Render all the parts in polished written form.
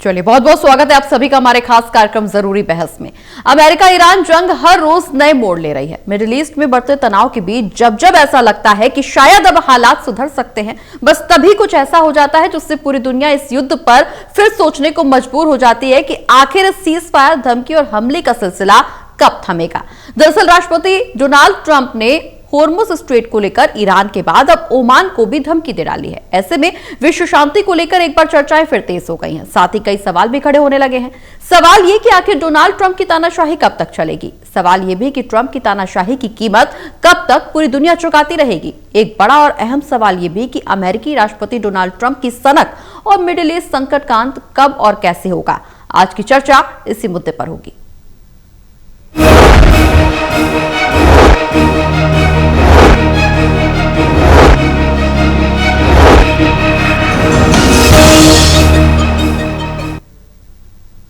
चलिए, बहुत बहुत स्वागत है आप सभी का हमारे खास कार्यक्रम जरूरी बहस में। अमेरिका ईरान जंग हर रोज नए मोड़ ले रही है। मिडिल ईस्ट में बढ़ते तनाव के बीच जब जब ऐसा लगता है कि शायद अब हालात सुधर सकते हैं, बस तभी कुछ ऐसा हो जाता है जिससे पूरी दुनिया इस युद्ध पर फिर सोचने को मजबूर हो जाती है कि आखिर इस सीज फायर, धमकी और हमले का सिलसिला कब थमेगा। दरअसल राष्ट्रपति डोनाल्ड ट्रंप ने होर्मुज स्ट्रेट को लेकर ईरान के बाद अब ओमान को भी धमकी दे डाली है। ऐसे में विश्व शांति को लेकर एक बार चर्चाएं फिर तेज हो गई हैं। साथ ही कई सवाल भी खड़े होने लगे हैं। सवाल ये कि आखिर डोनाल्ड ट्रंप की तानाशाही कब तक चलेगी। सवाल ये भी कि ट्रंप की तानाशाही की कीमत कब तक पूरी दुनिया चुकाती रहेगी। एक बड़ा और अहम सवाल ये भी कि अमेरिकी राष्ट्रपति डोनाल्ड ट्रंप की सनक और मिडिल ईस्ट संकट का अंत कब और कैसे होगा। आज की चर्चा इसी मुद्दे पर होगी।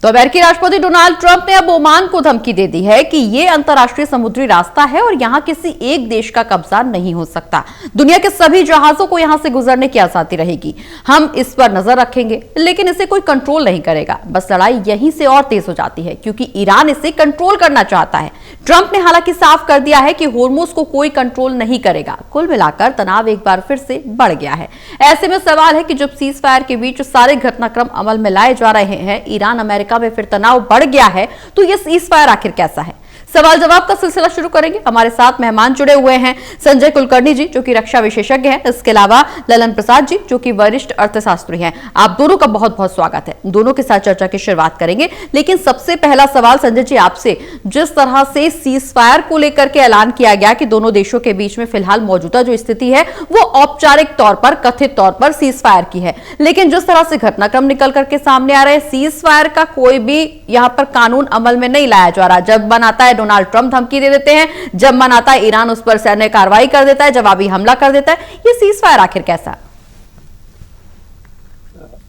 तो अमेरिकी राष्ट्रपति डोनाल्ड ट्रंप ने अब ओमान को धमकी दे दी है कि यह अंतर्राष्ट्रीय समुद्री रास्ता है और यहां किसी एक देश का कब्जा नहीं हो सकता। दुनिया के सभी जहाजों को यहां से गुजरने की आजादी रहेगी। हम इस पर नजर रखेंगे, लेकिन इसे कोई कंट्रोल नहीं करेगा। बस लड़ाई यहीं से और तेज हो जाती है क्योंकि ईरान इसे कंट्रोल करना चाहता है। ट्रंप ने हालांकि साफ कर दिया है कि होर्मुज को कोई कंट्रोल नहीं करेगा। कुल मिलाकर तनाव एक बार फिर से बढ़ गया है। ऐसे में सवाल है कि जब सीज फायर के बीच सारे घटनाक्रम अमल में लाए जा रहे हैं, ईरान अमेरिका में फिर तनाव बढ़ गया है, तो यह सीज फायर आखिर कैसा है। सवाल जवाब का सिलसिला शुरू करेंगे। हमारे साथ मेहमान जुड़े हुए हैं संजय कुलकर्णी जी, जो कि रक्षा विशेषज्ञ हैं। इसके अलावा ललन प्रसाद जी, जो कि वरिष्ठ अर्थशास्त्री हैं। आप दोनों का बहुत बहुत स्वागत है। दोनों के साथ चर्चा की शुरुआत करेंगे, लेकिन सबसे पहला सवाल संजय जी आपसे, जिस तरह से सीज फायर को लेकर के ऐलान किया गया कि दोनों देशों के बीच में फिलहाल मौजूदा जो स्थिति है वो औपचारिक तौर पर, कथित तौर पर सीज फायर की है, लेकिन जिस तरह से घटनाक्रम निकल करके सामने आ रहे हैं, सीज फायर का कोई भी यहां पर कानून अमल में नहीं लाया जा रहा। जब मन आता है डोनाल्ड ट्रंप धमकी दे देते हैं, जब मन आता है ईरान उस पर सैन्य कार्रवाई कर देता है, जवाबी हमला कर देता है। ये सीज फायर आखिर कैसा?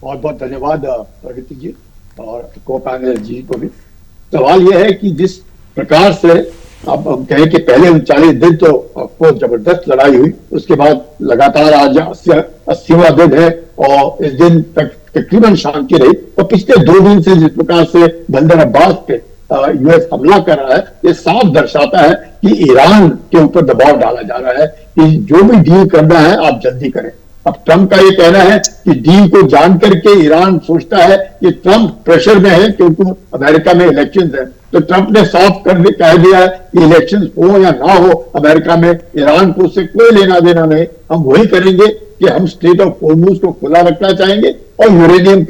बहुत बहुत धन्यवाद प्रगति जी और को पैनल जी को भी। सवाल यह है कि जिस प्रकार से अब हम कहें कि पहले 39 दिन तो आपको जबरदस्त लड़ाई हुई, उसके बाद लगातार आज 80वां दिन है और इस दिन तक तकरीबन शांति रही। और पिछले 2 दिन से जिस प्रकार से बंदर अब्बास पे यूएस हमला कर रहा है, ये साफ दर्शाता है कि ईरान के ऊपर दबाव डाला जा रहा है कि जो भी डील करना है आप जल्दी करें। अब ट्रंप का ये कहना है कि डील को जान करके ईरान सोचता है कि ट्रंप प्रेशर में है क्योंकि अमेरिका में इलेक्शंस है। तो ट्रंप ने साफ कह दिया है कि इलेक्शंस हो या ना हो अमेरिका में, ईरान को उससे कोई लेना देना नहीं। हम वही करेंगे कि हम स्ट्रेट ऑफ होर्मुज को खुला रखना चाहेंगे और यूरेनियम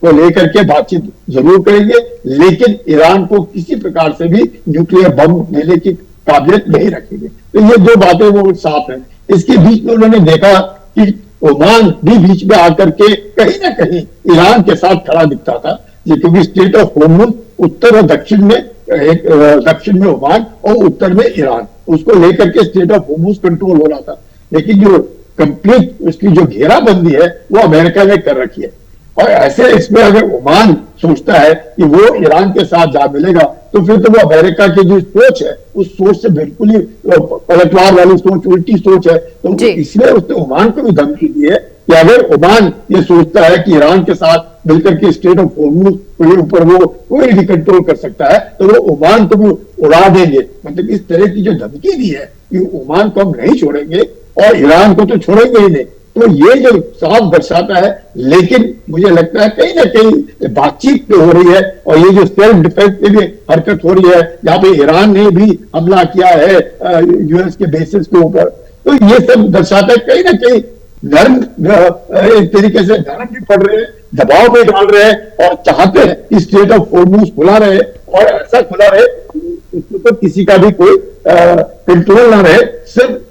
को लेकर के बातचीत जरूर करेंगे, लेकिन ईरान को किसी प्रकार से भी न्यूक्लियर बम देने की काबिलियत नहीं रखेंगे। तो ये 2 बातें वो साफ है। इसके बीच में उन्होंने देखा कि ओमान भी बीच में आकर के कहीं ना कहीं ईरान के साथ खड़ा दिखता था, क्योंकि स्टेट ऑफ होर्मुज उत्तर और दक्षिण में ओमान और उत्तर में ईरान, उसको लेकर के स्टेट ऑफ होर्मुज कंट्रोल हो रहा था। लेकिन जो कंप्लीट उसकी जो घेराबंदी है वो अमेरिका ने कर रखी है। और ऐसे इसमें अगर ओमान सोचता है कि वो ईरान के साथ जा मिलेगा, तो फिर तो वो अमेरिका की जो सोच है उस सोच से बिल्कुल ही पलटवार वाली सोच, उल्टी सोच है। तो इसलिए उसने ओमान को भी धमकी दी है कि अगर ओमान ये सोचता है कि ईरान के साथ मिलकर के स्टेट ऑफ होर्मुज के ऊपर वो कोई भी कंट्रोल कर सकता है, तो वो ओमान को भी उड़ा देंगे। मतलब इस तरह की जो धमकी दी है कि ओमान को हम नहीं छोड़ेंगे और ईरान को तो छोड़ेंगे ही नहीं। तो ये जो साफ दर्शाता है, लेकिन मुझे लगता है कहीं ना कहीं बातचीत पे हो रही है और ये जो सेल्फ डिफेंस पे भी हरकत हो रही है, जहां पे ईरान ने भी हमला किया है यूएस के बेसिस के ऊपर, तो ये सब दर्शाता है कहीं ना कहीं नर्म एक तरीके से नरम भी पड़ रहे हैं, दबाव में डाल रहे हैं और चाहते हैं कि स्टेट ऑफ होर्मुज खुला रहे और ऐसा खुला रहे उसके ऊपर किसी का भी कोई कंट्रोल ना रहे। सिर्फ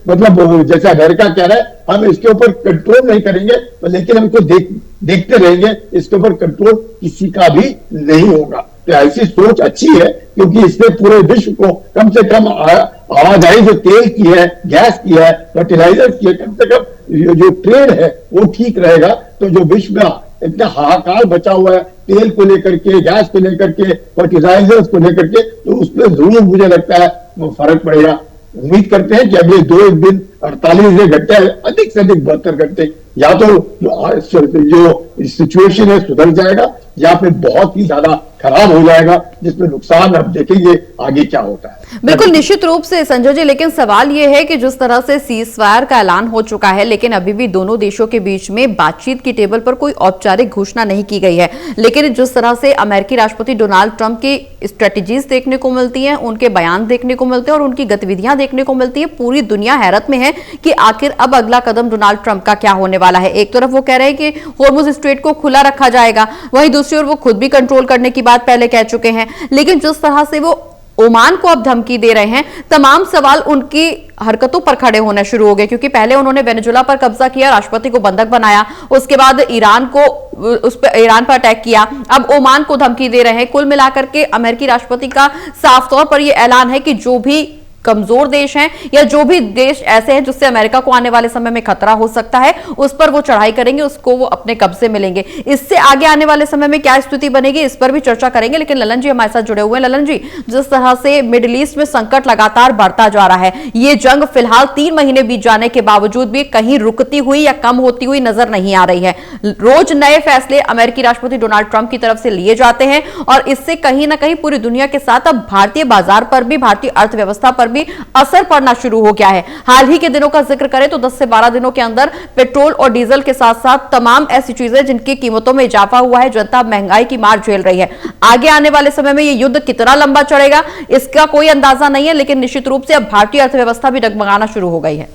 मतलब जैसे अमेरिका कह रहा है हम इसके ऊपर कंट्रोल नहीं करेंगे, लेकिन हम इसको देखते रहेंगे, इसके ऊपर कंट्रोल किसी का भी नहीं होगा। तो ऐसी सोच अच्छी है क्योंकि इससे पूरे विश्व को कम से कम आवाजाही जो तेल की है, गैस की है, फर्टिलाइजर की है, कम से कम जो ट्रेड है वो ठीक रहेगा। तो जो विश्व में इतना हाहाकार बचा हुआ है तेल को लेकर के, गैस को लेकर के, फर्टिलाइजर्स को लेकर के, तो उसमें जरूर मुझे लगता है वो फर्क पड़ेगा। उम्मीद करते हैं कि अगले 2 दिन 48 घंटे अधिक से अधिक 72 घंटे, या तो जो सिचुएशन है सुधर जाएगा या फिर बहुत ही ज्यादा खराब हो जाएगा, जिसमें नुकसान अब देखेंगे आगे क्या होता है। बिल्कुल निश्चित रूप से संजय जी, लेकिन सवाल यह है कि जिस तरह से सीज फायर का ऐलान हो चुका है, लेकिन अभी भी दोनों देशों के बीच में बातचीत की टेबल पर कोई औपचारिक घोषणा नहीं की गई है। लेकिन जिस तरह से अमेरिकी राष्ट्रपति डोनाल्ड ट्रंप की स्ट्रेटेजीज देखने को मिलती हैं, उनके बयान देखने को मिलते हैं और उनकी गतिविधियां देखने को मिलती है, पूरी दुनिया हैरत में है कि आखिर अब अगला कदम डोनाल्ड ट्रंप का क्या होने वाला है। एक तरफ वो कह रहे हैं कि हॉर्मुज स्ट्रेट को खुला रखा जाएगा, वहीं दूसरी ओर वो खुद भी कंट्रोल करने की बात पहले कह चुके हैं। लेकिन जिस तरह से वो ओमान को अब धमकी दे रहे हैं, तमाम सवाल उनकी हरकतों पर खड़े होने शुरू हो गए, क्योंकि पहले उन्होंने वेनेजुएला पर कब्जा किया, राष्ट्रपति को बंधक बनाया, उसके बाद ईरान पर अटैक किया, अब ओमान को धमकी दे रहे हैं। कुल मिलाकर के अमेरिकी राष्ट्रपति का साफ तौर पर यह ऐलान है कि जो भी कमजोर देश हैं या जो भी देश ऐसे हैं जिससे अमेरिका को आने वाले समय में खतरा हो सकता है, उस पर वो चढ़ाई करेंगे, उसको वो अपने कब्जे में लेंगे। इससे आगे आने वाले समय में क्या स्थिति बनेगी, इस पर भी चर्चा करेंगे। लेकिन ललन जी हमारे साथ जुड़े हुए हैं। ललन जी, जिस तरह से मिडिल ईस्ट में संकट लगातार बढ़ता जा रहा है, ये जंग फिलहाल 3 महीने बीत जाने के बावजूद भी कहीं रुकती हुई या कम होती हुई नजर नहीं आ रही है। रोज नए फैसले अमेरिकी राष्ट्रपति डोनाल्ड ट्रंप की तरफ से लिए जाते हैं और इससे कहीं ना कहीं पूरी दुनिया के साथ अब भारतीय बाजार पर भी, भारतीय अर्थव्यवस्था पर भी असर पड़ना शुरू हो गया है। हाल ही के दिनों का जिक्र करें तो 10 से 12 दिनों के अंदर पेट्रोल और डीजल के साथ साथ तमाम ऐसी चीजें जिनकी कीमतों में इजाफा हुआ है, जनता महंगाई की मार झेल रही है। आगे आने वाले समय में यह युद्ध कितना लंबा चलेगा इसका कोई अंदाजा नहीं है, लेकिन निश्चित रूप से अब भारतीय अर्थव्यवस्था भी डगमगाना शुरू हो गई है।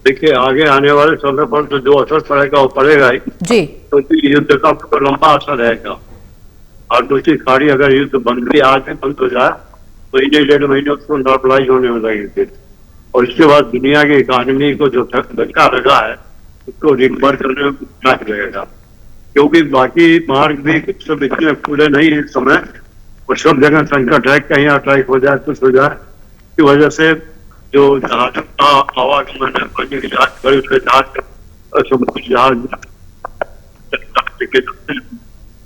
देखिए, आगे आने वाले समय पर तो जो असर पड़ेगा वो पड़ेगा ही जी, तो युद्ध का लंबा असर रहेगा। और दूसरी खाड़ी अगर युद्ध बंद भी आज में बंद हो जाए तो 1-1.5 महीने उसको नॉर्मलाइज होने में लगेंगे, और इसके बाद दुनिया की इकोनॉमी को जो धक्का लगा है उसको रिकवर करने में टाइम लगेगा, क्योंकि बाकी मार्ग भी सब इतने खुले नहीं है इस समय, और सब जगह संकट है, कहीं अटैक हो जाए, कुछ हो जाए। की वजह से जो जहाज का आवागमन है, पानी की जहाज बड़े उसके जहाज, समुद्री जहाज,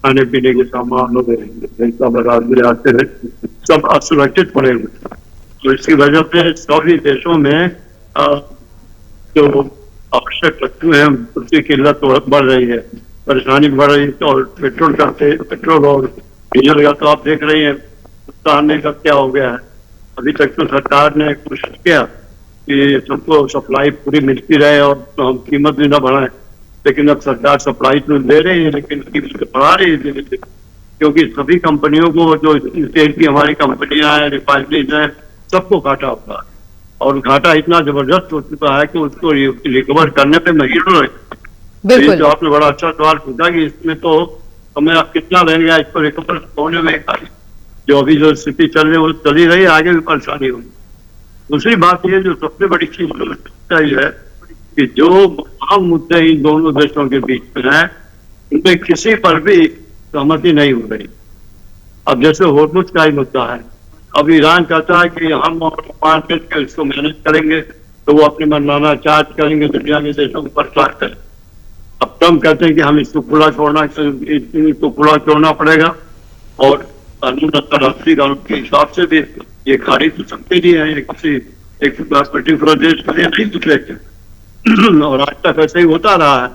खाने पीने के सामान आते हैं, सब असुरक्षित पड़े हुए। तो इसकी वजह से सभी देशों में जो आवश्यक वस्तु है उसकी किल्लत बढ़ रही है, परेशानी बढ़ रही है। और पेट्रोल और डीजल का तो आप देख रही हैं आने का क्या हो गया है। अभी तक तो सरकार ने कोशिश किया कि सबको सप्लाई पूरी मिलती रहे और हम कीमत भी न बढ़ाएं, लेकिन अब सरकार सप्लाई तो दे रही है लेकिन कीमत बढ़ा रही है, क्योंकि सभी कंपनियों को, जो तेल की हमारी कंपनियां हैं, रिफाइनरीज हैं, सबको घाटा होगा, और घाटा इतना जबरदस्त हो चुका है कि उसको रिकवर करने पे महीनों लगे। तो आपने बड़ा अच्छा सवाल पूछा कि इसमें तो हमें अब कितना लगेगा इसको रिकवर होने में। जो अभी जो स्थिति चल रही है वो चली रही है, आगे भी परेशानी होगी। दूसरी बात ये जो सबसे बड़ी चीज है कि जो अहम मुद्दे इन दोनों देशों के बीच में है, उनमें किसी पर भी सहमति नहीं हो रही। अब जैसे हॉर्मुज का ही मुद्दा है, अब ईरान कहता है कि हम ओमान मिलकर इसको मैनेज करेंगे, तो वो अपने मनमाना चार्ज करेंगे, दुनिया के देशों को परेशान करें। अब ट्रम्प कहते हैं कि हम इसको खुला छोड़ना पड़ेगा, और अंतर्राष्ट्रीय कानून के हिसाब से भी ये खाड़ी तो सकते नहीं है, ये किसी एक पर्टिकुलर देश के लिए नहीं टूटेगा। और आज तक ऐसे ही होता रहा है,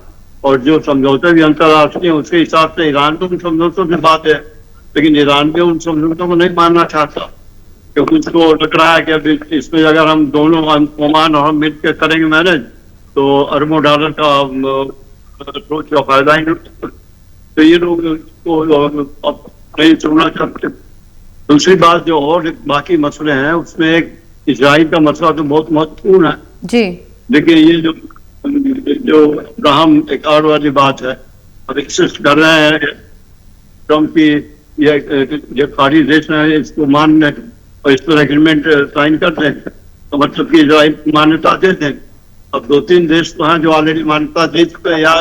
और जो समझौते भी अंतर्राष्ट्रीय उसके हिसाब से ईरान तो उन समझौतों की बात है, लेकिन ईरान भी उन समझौतों को नहीं मानना चाहता, क्योंकि उसको लग रहा है कि अभी इसमें अगर हम दोनों ओमान और हम मिलकर करेंगे मैनेज तो अरबों डॉलर का फायदा ही नहीं। तो ये लोग नहीं सुनना चाहते। दूसरी बात जो और बाकी मसले हैं उसमें एक इजराइल का मसला तो बहुत महत्वपूर्ण है जी। देखिए, ये जो अब्राहम एक्कॉर्ड वाली बात है, अब एक्सेस कर रहे हैं ट्रम्प की, ये खाड़ी देश है इसको मानने और इस पर एग्रीमेंट साइन कर दें तो मतलब कि इजराइल मान्यता दे दें। अब 2-3 देश तो हैं जो ऑलरेडी मान्यता दे चुके हैं या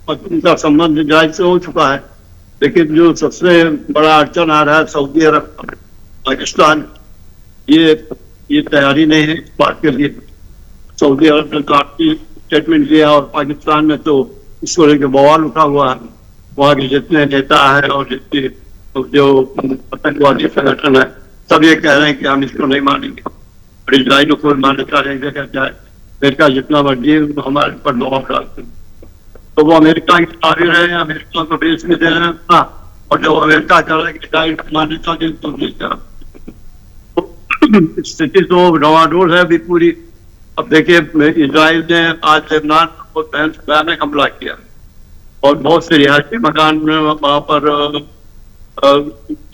उनका संबंध इजराइल से हो चुका है, लेकिन जो सबसे बड़ा अड़चन आ रहा है सऊदी अरब, पाकिस्तान, ये तैयारी नहीं है इस बात के लिए। सऊदी अरब ने काफी स्टेटमेंट दिया और पाकिस्तान में तो इसको लेकर बवाल उठा हुआ है। वहाँ के जितने नेता है और जितने जो आतंकवादी संगठन है सब ये कह रहे हैं कि हम इसको नहीं मानेंगे। और इसराइल को कोई मान्यता नहीं देगा जाए, अमेरिका जितना मर्जी हमारे पर दबाव डालते, तो वो अमेरिका की तारीफ रहे हैं, अमेरिका को बेच में दे रहे हैं अपना, और जो अमेरिका कर रहे हैं इसराइल को मान्यता दे तो स्थिति तो डवाडोल है अभी पूरी। अब देखिए इसराइल ने आज लेबनान को भयानक हमला किया और बहुत से रिहायशी मकान में वहां पर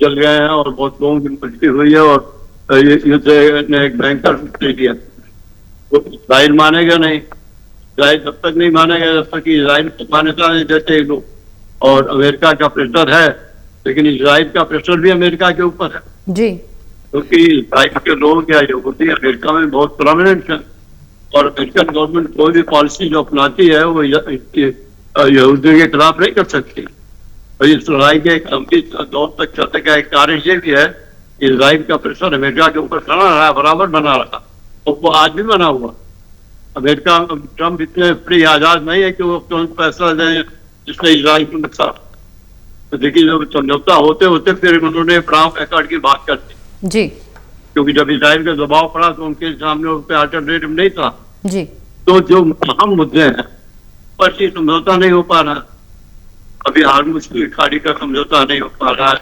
जल गए हैं और बहुत लोगों की मृत्यु हुई है और युद्ध ने एक भयंकर रूप ले लिया। तो इसराइल मानेगा नहीं, इसराइल तब तक नहीं मानेगा जब तक कि इसराइल को मान्यता नहीं देते लोग। और अमेरिका का प्रेशर है, लेकिन इसराइल का प्रेशर भी अमेरिका के ऊपर है जी, क्योंकि इसराइल के लोग या यहूदी अमेरिका में बहुत प्रोमिनेंट है और अमेरिकन गवर्नमेंट कोई भी पॉलिसी जो अपनाती है वो यहूदियों के खिलाफ नहीं कर सकती। और इस लड़ाई के एक लंबी दौर तक चलने का एक कारण ये भी है कि इसराइल का प्रेशर अमेरिका के ऊपर बना रहा है, बराबर बना रहा, और वो आज भी बना हुआ। अमेरिका ट्रम्प इतने फ्री आजाद नहीं है कि वो तुरंत फैसला दें जिसने इसराइल को नुकसान। तो देखिए जब समझौता होते होते फिर उन्होंने फ्रांस एकॉर्ड की बात कर दी जी, क्योंकि जब इसराइल का दबाव पड़ा तो उनके सामने उस पर अल्टरनेटिव नहीं था। जी, तो जो अहम मुद्दे हैं पर समझौता नहीं हो पा रहा। अभी हार्मुज की खाड़ी का समझौता नहीं हो पा रहा है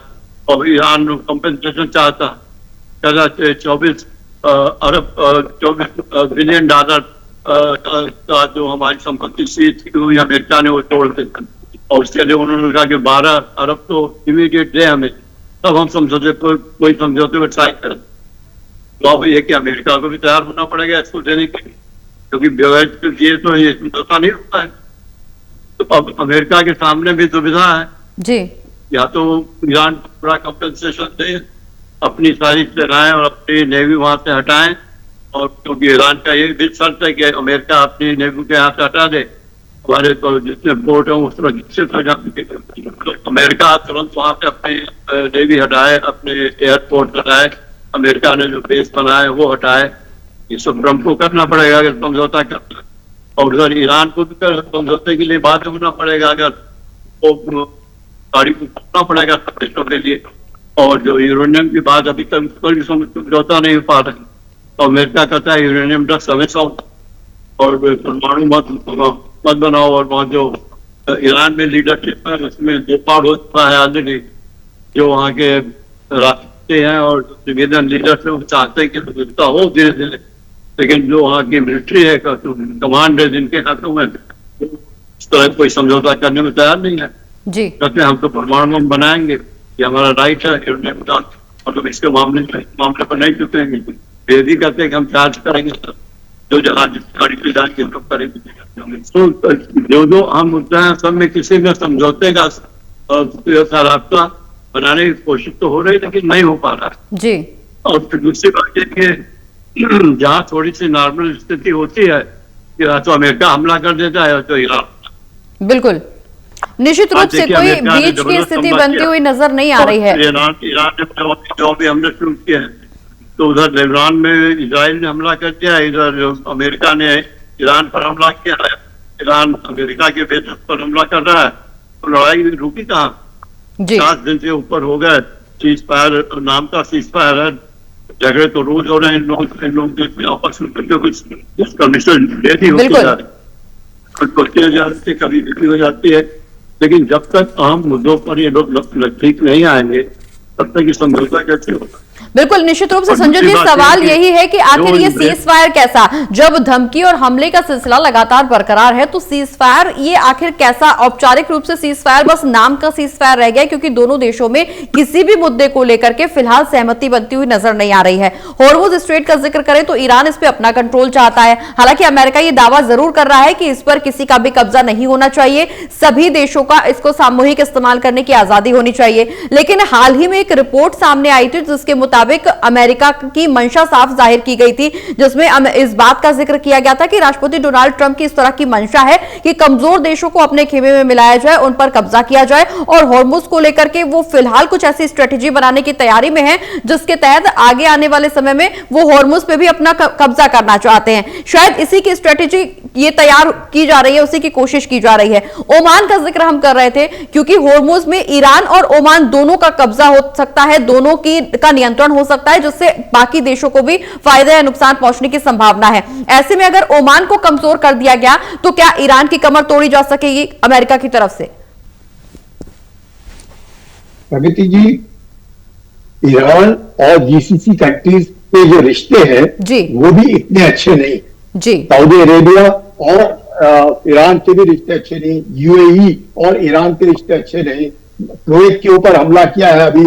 और ईरान कंपनसेशन चाहता, 24 बिलियन डॉलर का जो हमारी संपत्ति सी थी अमेरिका ने वो तोड़ दी और उसके लिए उन्होंने कहा कि 12 अरब तो इमीडिएट दे हमें, तब हम समझौते कोई समझौते में ट्राई करें। तो अब ये कि अमेरिका को भी तैयार होना पड़ेगा इसको देने के लिए, क्योंकि बगैर दिए तो ये समझौता नहीं होता है। तो अब अमेरिका के सामने भी दुविधा है जी, या तो ईरान को पूरा कंपनसेशन दे, अपनी सारी सेनाएं और अपनी नेवी वहां से हटाएं, और क्योंकि ईरान का ये भी शर्त है कि अमेरिका अपनी नेवी के यहाँ से हटा दे, हमारे तो जितने पोर्ट है वो सुरक्षित हो जाए। तो अमेरिका तुरंत वहां से अपनी नेवी हटाए, अपने एयरपोर्ट हटाए, अमेरिका ने जो बेस बनाए वो हटाए। ये सब ट्रम्प को करना पड़ेगा अगर समझौता करना है। और उधर ईरान को भी समझौते के लिए बात होना पड़ेगा, अगर वो गाड़ी को करना पड़ेगा देशों के लिए। और जो यूरेनियम की बात अभी तक कोई समझौता नहीं हो पा रहा, तो अमेरिका कहता है यूरेनियम ड्रग्स हमेशा और परमाणु मत बनाओ। और वहाँ जो ईरान में लीडरशिप है उसमें नेपाल हो चुका है ऑलरेडी, जो वहाँ के रास्ते हैं और सिविलियन लीडर्स है वो चाहते हैं कि समझौता हो धीरे धीरे, लेकिन जो वहाँ की मिलिट्री है कमांड है जिनके हाथों में इस तरह कोई समझौता करने में तैयार नहीं है जी, कहते हैं हम तो परमाणु बम बनाएंगे, ये हमारा राइट है और तो इसके मामले पर नहीं चुकेंगे। ये भी कहते हैं कि हम चार्ज करेंगे जो जहाज गाड़ी पे जाएंगे तो करेंगे। तो जो हम मुद्दे हैं सब में किसी में समझौते का रास्ता बनाने की कोशिश तो हो रही है लेकिन नहीं हो पा रहा है जी। और फिर दूसरी बात ये कि जहाँ थोड़ी सी नॉर्मल स्थिति होती है कि तो अमेरिका हमला कर देता है तो ईरान। बिल्कुल, निश्चित रूप से कोई बीच की स्थिति बनती हुई नजर नहीं आ रही है। ईरान ने जो भी हमले शुरू किए हैं तो उधर लेबनान में इजराइल ने हमला कर दिया, इधर अमेरिका ने ईरान पर हमला किया है, ईरान अमेरिका के बेस पर हमला कर रहा है। तो लड़ाई रुकी कहाँ, 50 दिन से ऊपर हो गए। सीज फायर नाम का सीज फायर है, झगड़े तो रोज हो रहे हैं इन लोगों के आपस में कुछ कमीशन डेथ ही होती जा रही, कभी बिक्री हो जाती है। लेकिन जब तक अहम मुद्दों पर ये लोग ठीक नहीं आएंगे तब तक ये समझौता कैसे होगा। बिल्कुल, निश्चित रूप से संजय जी सवाल यही है कि आखिर ये सीज फायर कैसा, जब धमकी और हमले का सिलसिला लगातार बरकरार है तो सीज फायर ये आखिर कैसा, औपचारिक रूप से सीज फायर बस नाम का सीज फायर रह गया क्योंकि दोनों देशों में किसी भी मुद्दे को लेकर के फिलहाल सहमति बनती हुई नजर नहीं आ रही है। हॉर्मुज स्ट्रेट का जिक्र करें तो ईरान इस पर अपना कंट्रोल चाहता है, हालांकि अमेरिका ये दावा जरूर कर रहा है कि इस पर किसी का भी कब्जा नहीं होना चाहिए, सभी देशों का इसको सामूहिक इस्तेमाल करने की आजादी होनी चाहिए। लेकिन हाल ही में एक रिपोर्ट सामने आई थी जिसके मुताबिक अमेरिका की मंशा साफ जाहिर की गई थी, जिसमें इस बात का जिक्र किया गया था कि राष्ट्रपति डोनाल्ड ट्रंप की इस तरह की मंशा है कि कमजोर देशों को अपने खेमे में मिलाया जाए, उन पर कब्जा किया जाए और हॉर्मुज को लेकर के वो फिलहाल कुछ ऐसी स्ट्रेटेजी बनाने की तैयारी में है जिसके तहत आगे आने वाले समय में वो हॉर्मुज पे भी अपना कब्जा करना चाहते हैं। शायद इसी की स्ट्रेटेजी ये तैयार की जा रही है, उसी की कोशिश की जा रही है। ओमान का जिक्र हम कर रहे थे क्योंकि होर्मुज में ईरान और ओमान दोनों का कब्जा हो सकता है, दोनों का नियंत्रण हो सकता है, जिससे बाकी देशों को भी फायदा या नुकसान पहुंचने की संभावना है। ऐसे में अगर ओमान को कमजोर कर दिया गया तो क्या ईरान की कमर तोड़ी जा सकेगी अमेरिका की तरफ से? प्रगति जी, ईरान और जीसीसी कंट्रीज के जो रिश्ते हैं जी, वो भी इतने अच्छे नहीं जी। सऊदी अरेबिया और ईरान के भी रिश्ते अच्छे नहीं, यूएई और ईरान के रिश्ते अच्छे नहीं, कुवैत के ऊपर हमला किया है अभी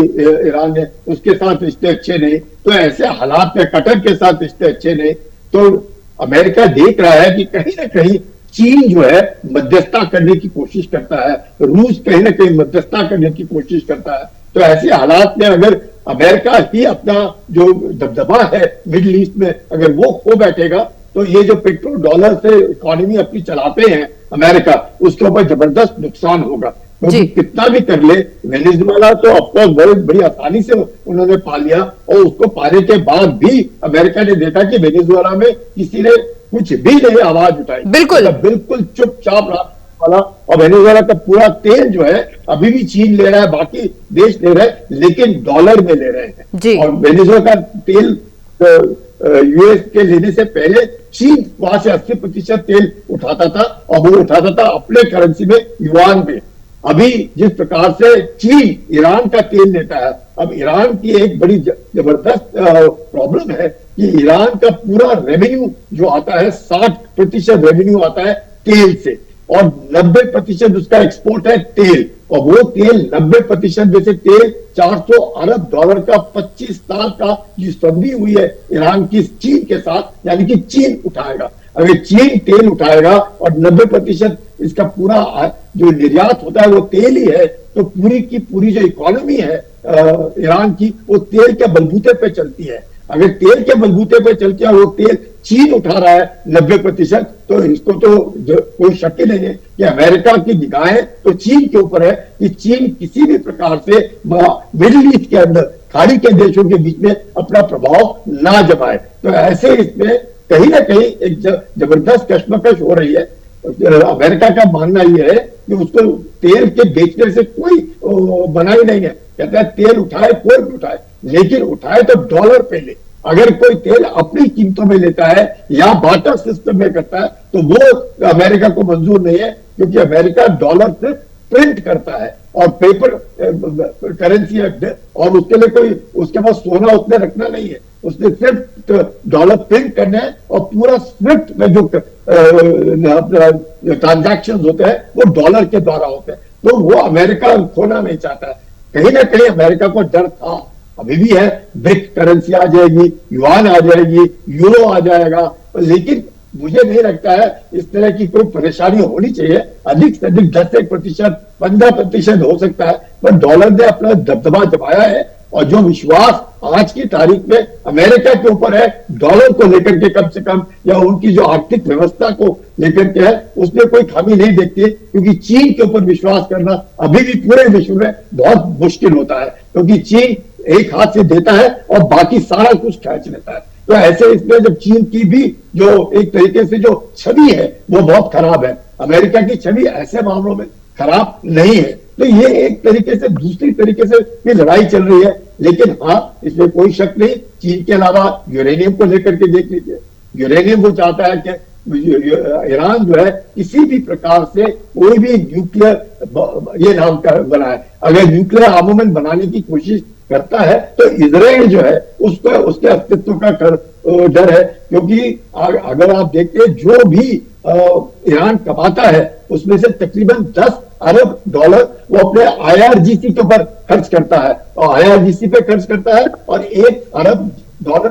ईरान ने, उसके साथ रिश्ते अच्छे नहीं। तो ऐसे हालात में कतर के साथ रिश्ते अच्छे नहीं। तो अमेरिका देख रहा है कि कहीं ना कहीं चीन जो है मध्यस्थता करने की कोशिश करता है, रूस कहीं ना कहीं मध्यस्थता करने की कोशिश करता है। तो ऐसे हालात में अगर अमेरिका ही अपना जो दबदबा है मिडिल ईस्ट में अगर वो खो बैठेगा तो ये जो पेट्रोल डॉलर से इकोनॉमी अपनी चलाते हैं अमेरिका, उसके ऊपर जबरदस्त नुकसान होगा। क्योंकि कितना भी कर ले, वेनेजुएला तो ऑफकोर्स बड़ी आसानी से उन्होंने पा लिया, और उसको पाने के बाद भी अमेरिका ने देखा कि वेनेजुएला में किसी ने कुछ भी नहीं आवाज उठाई, बिल्कुल चुपचाप वाला। और वेनेजुएला का पूरा तेल जो है अभी भी चीन ले रहा है, बाकी देश ले रहे हैं, लेकिन डॉलर में ले रहे हैं। और वेनेजुएला का तेल यूएस के लेने से पहले चीन वहां से 80% तेल उठाता था, और वो उठाता था अपने करेंसी में, युआन में। अभी जिस प्रकार से चीन ईरान का तेल लेता है, अब ईरान की एक बड़ी जबरदस्त प्रॉब्लम है कि ईरान का पूरा रेवेन्यू जो आता है 60% रेवेन्यू आता है तेल से, और 90% उसका एक्सपोर्ट है तेल। और वो तेल 90% में से तेल $400 अरब का 25 साल का जो संधि हुई है ईरान की चीन के साथ, यानी कि चीन उठाएगा। अगर चीन तेल उठाएगा और 90% इसका पूरा जो निर्यात होता है वो तेल ही है, तो पूरी की पूरी जो इकोनॉमी है ईरान की, वो तेल के बलबूते पे चलती है। अगर तेल के बलबूते पे चलती है, वो तेल चीन उठा रहा है 90%, तो इसको तो कोई शक ही नहीं है कि अमेरिका की निगाहें तो चीन के ऊपर है कि चीन किसी भी प्रकार से मिडिल ईस्ट के अंदर खाड़ी के देशों के बीच में अपना प्रभाव ना जमाए। तो ऐसे इसमें कहीं ना कहीं एक जबरदस्त कश्मकश हो रही है। अमेरिका का मानना यह है कि उसको तेल के बेचने से कोई बना ही नहीं है। कहता है तेल उठाए कोई भी उठाए, लेकिन उठाए तो डॉलर पे ले। अगर कोई तेल अपनी कीमतों में लेता है या बार्टर सिस्टम में करता है तो वो अमेरिका को मंजूर नहीं है, क्योंकि अमेरिका डॉलर से प्रिंट करता है और पेपर करेंसी है, और उसके लिए कोई उसके पास सोना उसने रखना नहीं है, उसने सिर्फ डॉलर प्रिंट करना है। और पूरा स्विफ्ट में जो ट्रांजैक्शन होते हैं वो डॉलर के द्वारा होते हैं। तो वो अमेरिका खोना नहीं चाहता है। कहीं ना कहीं अमेरिका को डर था, अभी भी है, ब्रिक करेंसी आ जाएगी, युआन आ जाएगी, यूरो आ जाएगा, लेकिन मुझे नहीं लगता है इस तरह की कोई परेशानी होनी चाहिए। अधिक से अधिक 10% 15% हो सकता है, पर डॉलर ने अपना दबदबा जमाया है। और जो विश्वास आज की तारीख में अमेरिका के ऊपर है डॉलर को लेकर के, कम से कम, या उनकी जो आर्थिक व्यवस्था को लेकर के है, उसमें कोई खामी नहीं देखती, क्योंकि चीन के ऊपर विश्वास करना अभी भी पूरे विश्व में बहुत मुश्किल होता है, क्योंकि चीन एक हाथ से देता है और बाकी सारा कुछ खींच लेता है। तो ऐसे इसमें जब चीन की भी जो एक तरीके से जो छवि है वो बहुत खराब है, अमेरिका की छवि ऐसे मामलों में खराब नहीं है। तो ये एक तरीके से दूसरी तरीके से भी लड़ाई चल रही है। लेकिन हाँ, इसमें कोई शक नहीं, चीन के अलावा यूरेनियम को लेकर के देख लीजिए, यूरेनियम वो चाहता है कि ईरान जो है किसी भी प्रकार से कोई भी न्यूक्लियर ये नाम का बनाए। अगर न्यूक्लियर आर्मामेंट बनाने की कोशिश करता है तो इजराइल जो है उसको उसके अस्तित्व का डर है, क्योंकि अगर आप देखते हैं जो भी ईरान कमाता है उसमें से तकरीबन $10 अरब वो अपने IRGC के ऊपर खर्च करता है, और IRGC पे खर्च करता है, और $1 अरब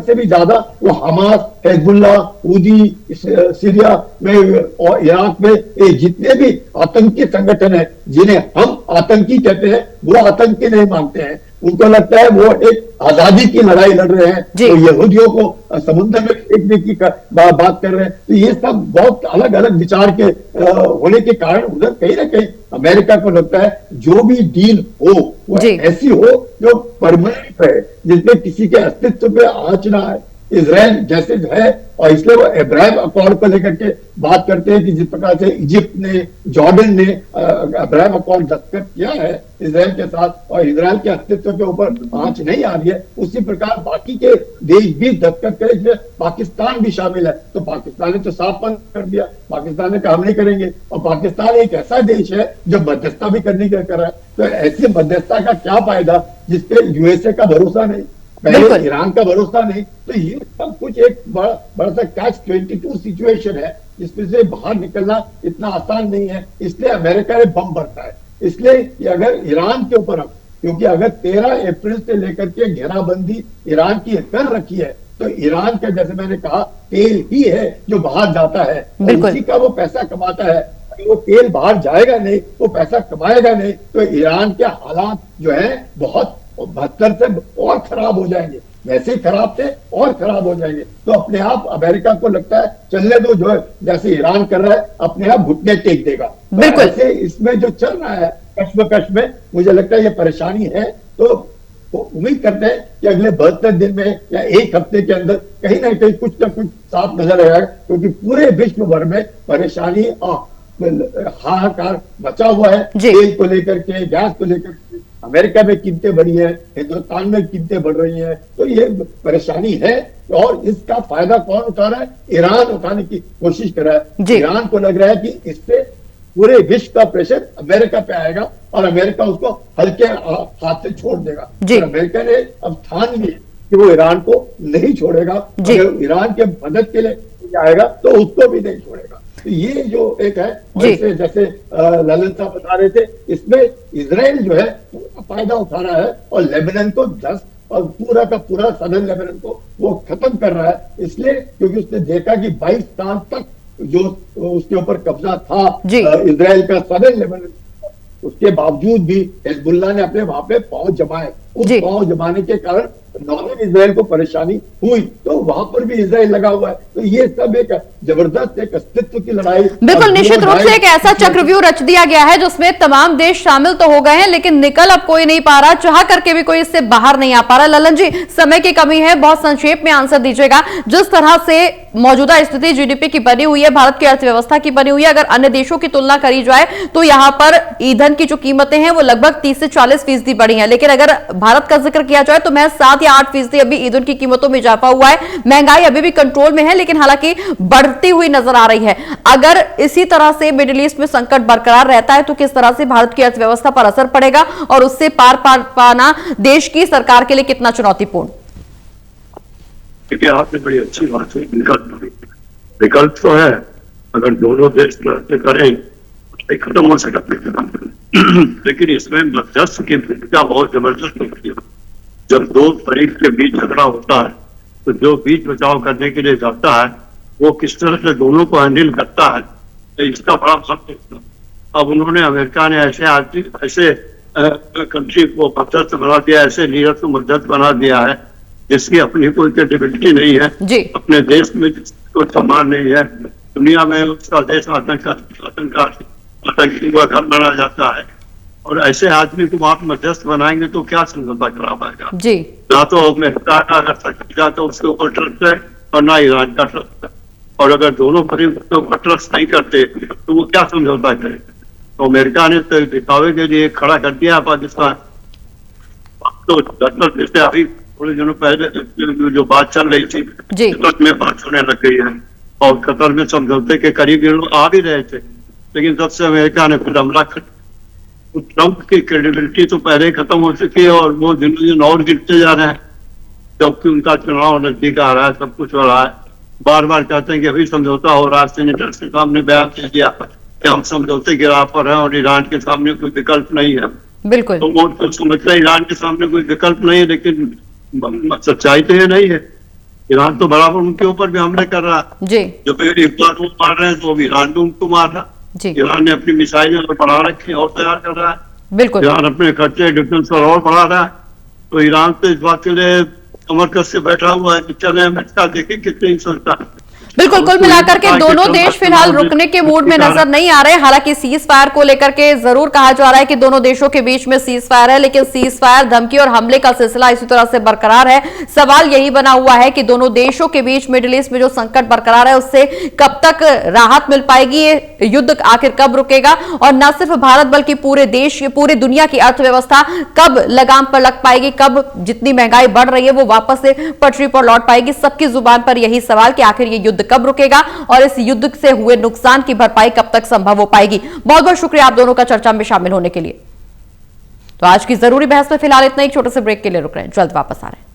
से भी ज्यादा वो हमास, हिजबुल्लाह, हूदी, सीरिया में और इराक में जितने भी आतंकी संगठन है जिन्हें हम आतंकी कहते हैं, वो आतंकी नहीं मानते हैं। उनको लगता है वो एक आजादी की लड़ाई लड़ रहे हैं, तो यहूदियों को समुद्र में फेंकने की बात कर रहे हैं। तो ये सब बहुत अलग अलग विचार के होने के कारण उधर कहीं ना कहीं अमेरिका को लगता है जो भी डील हो वो ऐसी हो जो परमानेंट है, जिसमें किसी के अस्तित्व पे आंच ना आए। इसराइल जैसे जो है, और इसलिए वो अब्राहम अकॉर्ड को लेकर के बात करते हैं कि जिस प्रकार से इजिप्ट ने, जॉर्डन ने अब्राहम अकॉर्ड दस्तखत किया है इसराइल के साथ और इसराइल के अस्तित्व के ऊपर आंच नहीं आ रही है, उसी प्रकार बाकी के देश भी दस्तखत करें, इसमें पाकिस्तान भी शामिल है। तो पाकिस्तान ने तो साफ बंद कर दिया, पाकिस्तान ने कहा हम नहीं करेंगे, और पाकिस्तान एक ऐसा देश है जो मध्यस्थता भी करने का कर रहा है। तो ऐसी मध्यस्थता का क्या फायदा जिसपे यूएसए का भरोसा नहीं, पहले ईरान का भरोसा नहीं। तो ये सब कुछ एक बड़ा सा कैच 22 सिचुएशन है जिसमें से बाहर निकलना इतना आसान नहीं है। इसलिए अमेरिका ने बम बरता है। इसलिए कि अगर ईरान के ऊपर, क्योंकि अगर 13 अप्रैल से लेकर के घेराबंदी ईरान की कर रखी है, तो ईरान का जैसे मैंने कहा तेल ही है जो बाहर जाता है, उसी का वो पैसा कमाता है। वो तेल बाहर जाएगा नहीं, वो पैसा कमाएगा नहीं, तो ईरान के हालात जो है बहुत बदतर से और खराब हो जाएंगे। वैसे ही खराब थे और खराब हो जाएंगे। तो अपने आप अमेरिका को लगता है चलने दो, जो है जैसे ईरान कर रहा है अपने आप घुटने टेक देगा। बिल्कुल तो इसमें जो चल रहा है कश्मकश में, मुझे लगता है ये परेशानी है। तो उम्मीद करते हैं कि अगले 72 दिन में या एक हफ्ते के अंदर कहीं ना कहीं कुछ ना कुछ साफ नजर आएगा, क्योंकि पूरे विश्व भर में परेशानी हाहाकार मचा हुआ है। तेल को लेकर के, गैस को लेकर के, अमेरिका में कीमतें बढ़ी है, हिंदुस्तान में कीमतें बढ़ रही हैं। तो ये परेशानी है और इसका फायदा कौन उठा रहा है? ईरान उठाने की कोशिश कर रहा है। ईरान को लग रहा है कि इससे पूरे विश्व का प्रेशर अमेरिका पे आएगा और अमेरिका उसको हल्के हाथ से छोड़ देगा। और अमेरिका ने अब ठान लिया कि वो ईरान को नहीं छोड़ेगा। अगर ईरान के मदद के लिए आएगा तो उसको भी नहीं छोड़ेगा। तो ये जो एक है, जैसे ललन साहब बता रहे थे, इसमें इजराइल जो है फायदा उठा रहा है और लेबनान को 10 और पूरा का पूरा सदर्न लेबनान को वो खत्म कर रहा है। इसलिए क्योंकि उसने देखा कि 22 साल तक जो उसके ऊपर कब्जा था इजराइल का सदर्न लेबनान, उसके बावजूद भी हिजबुल्लाह ने अपने वहां पे पांव जमाए। उस पांव जमाने के कारण नॉर्दर्न इजराइल को परेशानी हुई, तो वहां पर भी इजराइल लगा हुआ है। तो ये सब एक जबरदस्त एक अस्तित्व की लड़ाई। बिल्कुल, निश्चित रूप से एक ऐसा चक्रव्यूह रच दिया गया है जिसमें तमाम देश शामिल तो हो गए हैं, लेकिन निकल अब कोई नहीं पा रहा, चाह करके भी कोई इससे बाहर नहीं आ पा रहा। ललन जी, समय की कमी है, बहुत संक्षेप में आंसर दीजिएगा। जिस तरह से मौजूदा स्थिति जीडीपी की बनी हुई है, भारत की अर्थव्यवस्था की बनी हुई है, अगर अन्य देशों की तुलना करी जाए तो यहाँ पर ईंधन की जो कीमतें हैं वो लगभग 30 से 40% बढ़ी है, लेकिन अगर भारत का जिक्र किया जाए तो मैं 7 या 8% अभी ईंधन की कीमतों में इजाफा हुआ है। महंगाई अभी भी कंट्रोल में है, लेकिन हालांकि बढ़ती हुई नजर आ रही है। अगर इसी तरह से मिडिल ईस्ट में संकट बरकरार रहता है तो किस तरह से भारत की अर्थव्यवस्था पर असर पड़ेगा और उससे पार पाना देश की सरकार के लिए कितना चुनौतीपूर्ण? आपने बड़ी अच्छी बात है, विकल्प तो है, अगर दोनों देश करें खत्म हो सकता, लेकिन इसमें मध्यस्थ की भूमिका बहुत जबरदस्त होती है। जब दो फरीक के बीच झगड़ा होता है तो जो बीच बचाव करने के लिए जाता है वो किस तरह से दोनों को हैंडल करता है, तो इसका बड़ा फर्क। अब उन्होंने, अमेरिका ने ऐसे कंट्री को मध्यस्थ बना दिया, ऐसे लीडर को मध्यस्थ बना दिया है जिसकी अपनी कोई क्रेडिबिलिटी नहीं है, अपने देश में कोई सम्मान नहीं है, दुनिया में उसका देश आतंकी हुआ घर बना जाता है। और ऐसे आदमी को आप मध्यस्थ बनाएंगे तो क्या समझौता करा पाएगा? ना तो अमेरिका का अगर सच्चा तो उसके ऊपर ट्रस्ट है और ना ईरान का ट्रस्ट है, और अगर दोनों फरीक ऊपर ट्रस्ट नहीं करते तो वो क्या समझौता करे? तो अमेरिका ने तो दिखावे के लिए खड़ा कर दिया पाकिस्तान। तो जैसे अभी थोड़े दिनों पहले जो बात चल रही थी में बात होने लग गई है और कतर में समझौते के करीब आ भी रहे थे, लेकिन तब से अमेरिका ने खुद हमला कर, ट्रंप की क्रेडिबिलिटी तो पहले ही खत्म हो चुकी है और वो दिन दिन और गिरते जा रहे हैं, जबकि उनका चुनाव नजदीक आ रहा है, सब कुछ हो रहा है। बार बार कहते हैं कि अभी समझौता हो रहा है, सेनेटर के सामने बयान दे दिया कि हम समझौते की राह पर हैं और ईरान के सामने कोई विकल्प नहीं है। बिल्कुल, तो वो समझते हैं ईरान के सामने कोई विकल्प नहीं है, लेकिन सच्चाई तो ये नहीं है। ईरान तो बराबर उनके ऊपर भी हमले कर रहा है, जो पहले एक बार वो मार रहे हैं तो ईरान भी उनको मार रहा है। ईरान ने अपनी मिसाइलें बढ़ा रखी और तैयार कर रहा है। बिल्कुल, ईरान अपने खर्चे डिफेंस पर और बढ़ा रहा है। तो ईरान तो इस बात के लिए कमर कस से बैठा हुआ है कि चले अमेरिका देखें कितनी संस्था बिल्कुल, कुल मिलाकर के दोनों देश फिलहाल रुकने के मूड में नजर नहीं आ रहे। हालांकि सीज फायर को लेकर के जरूर कहा जा रहा है कि दोनों देशों के बीच में सीज फायर है, लेकिन सीज फायर, धमकी और हमले का सिलसिला इसी तरह से बरकरार है। सवाल यही बना हुआ है कि दोनों देशों के बीच मिडिल ईस्ट में जो संकट बरकरार है उससे कब तक राहत मिल पाएगी, ये युद्ध आखिर कब रुकेगा, और न सिर्फ भारत बल्कि पूरे देश, पूरी दुनिया की अर्थव्यवस्था कब लगाम पर लग पाएगी, कब जितनी महंगाई बढ़ रही है वो वापस से पटरी पर लौट पाएगी। सबकी जुबान पर यही सवाल कि आखिर ये युद्ध कब रुकेगा और इस युद्ध से हुए नुकसान की भरपाई कब तक संभव हो पाएगी। बहुत बहुत शुक्रिया आप दोनों का चर्चा में शामिल होने के लिए। तो आज की जरूरी बहस में फिलहाल इतना ही, छोटे से ब्रेक के लिए रुक रहे हैं, जल्द वापस आ रहे हैं।